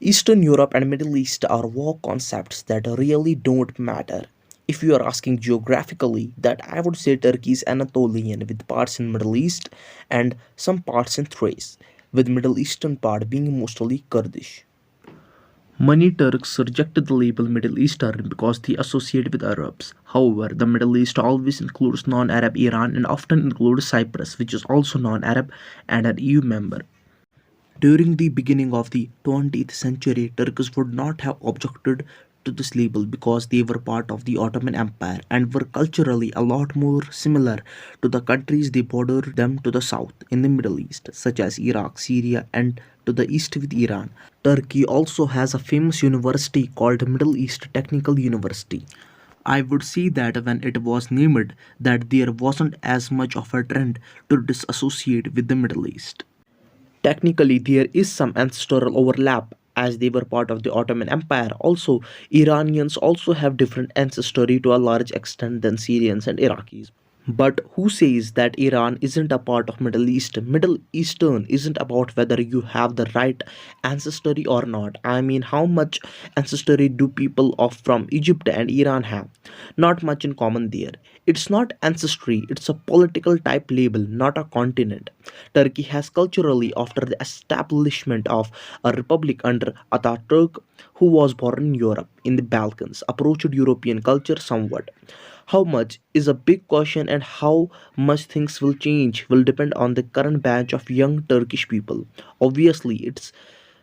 Eastern Europe and Middle East are war concepts that really don't matter. If you are asking geographically, that I would say Turkey is Anatolian with parts in Middle East and some parts in Thrace, with Middle Eastern part being mostly Kurdish. Many Turks reject the label Middle Eastern because they associate with Arabs. However, the Middle East always includes non-Arab Iran and often includes Cyprus, which is also non-Arab and an EU member. During the beginning of the 20th century, Turks would not have objected to this label because they were part of the Ottoman Empire and were culturally a lot more similar to the countries they bordered them to the south in the Middle East, such as Iraq, Syria, and to the east with Iran. Turkey also has a famous university called Middle East Technical University. I would say that when it was named that there wasn't as much of a trend to disassociate with the Middle East. Technically, there is some ancestral overlap as they were part of the Ottoman Empire. Also, Iranians also have different ancestry to a large extent than Syrians and Iraqis. But who says that Iran isn't a part of Middle East? Middle Eastern isn't about whether you have the right ancestry or not. I mean, how much ancestry do people of from Egypt and Iran have? Not much in common there. It's not ancestry, it's a political type label, not a continent. Turkey has culturally, after the establishment of a republic under Ataturk, who was born in Europe, in the Balkans, approached European culture somewhat. How much is a big question, and how much things will change will depend on the current batch of young Turkish people. Obviously, it's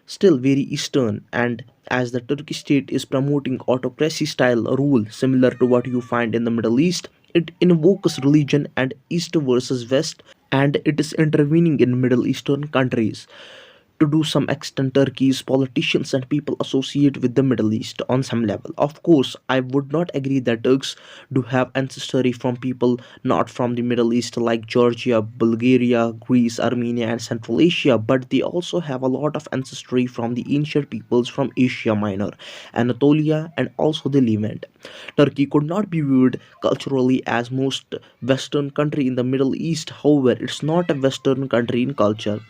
still very Eastern, and as the Turkish state is promoting autocracy style rule similar to what you find in the Middle East, it invokes religion and East versus West, and it is intervening in Middle Eastern countries to do some extent. Turkey's politicians and people associate with the Middle East on some level. Of course, I would not agree that Turks do have ancestry from people not from the Middle East like Georgia, Bulgaria, Greece, Armenia, and Central Asia, but they also have a lot of ancestry from the ancient peoples from Asia Minor, Anatolia, and also the Levant. Turkey could not be viewed culturally as most Western country in the Middle East. However, it's not a Western country in culture,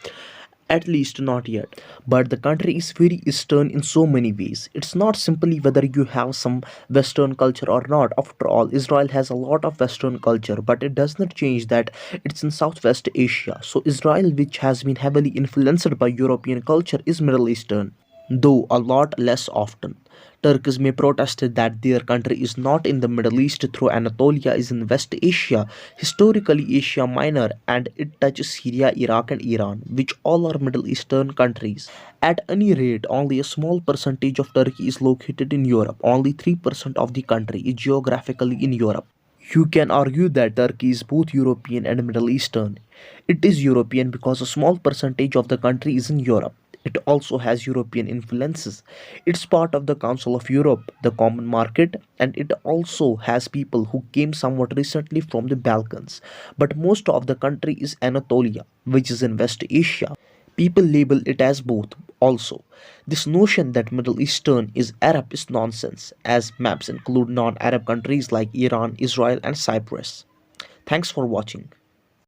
at least not yet. But the country is very Eastern in so many ways. It's not simply whether you have some Western culture or not. After all, Israel has a lot of Western culture, but it does not change that it's in Southwest Asia. So, Israel, which has been heavily influenced by European culture, is Middle Eastern, though a lot less often. Turks may protest that their country is not in the Middle East through Anatolia is in West Asia, historically Asia Minor, and it touches Syria, Iraq, and Iran, which all are Middle Eastern countries. At any rate, only a small percentage of Turkey is located in Europe. Only 3% of the country is geographically in Europe. You can argue that Turkey is both European and Middle Eastern. It is European because a small percentage of the country is in Europe. It also has European influences. It's part of the Council of Europe, the common market, and it also has people who came somewhat recently from the Balkans. But most of the country is Anatolia, which is in West Asia. People label it as both. Also, this notion that Middle Eastern is Arab is nonsense, as maps include non Arab countries like Iran, Israel, and Cyprus. Thanks for watching.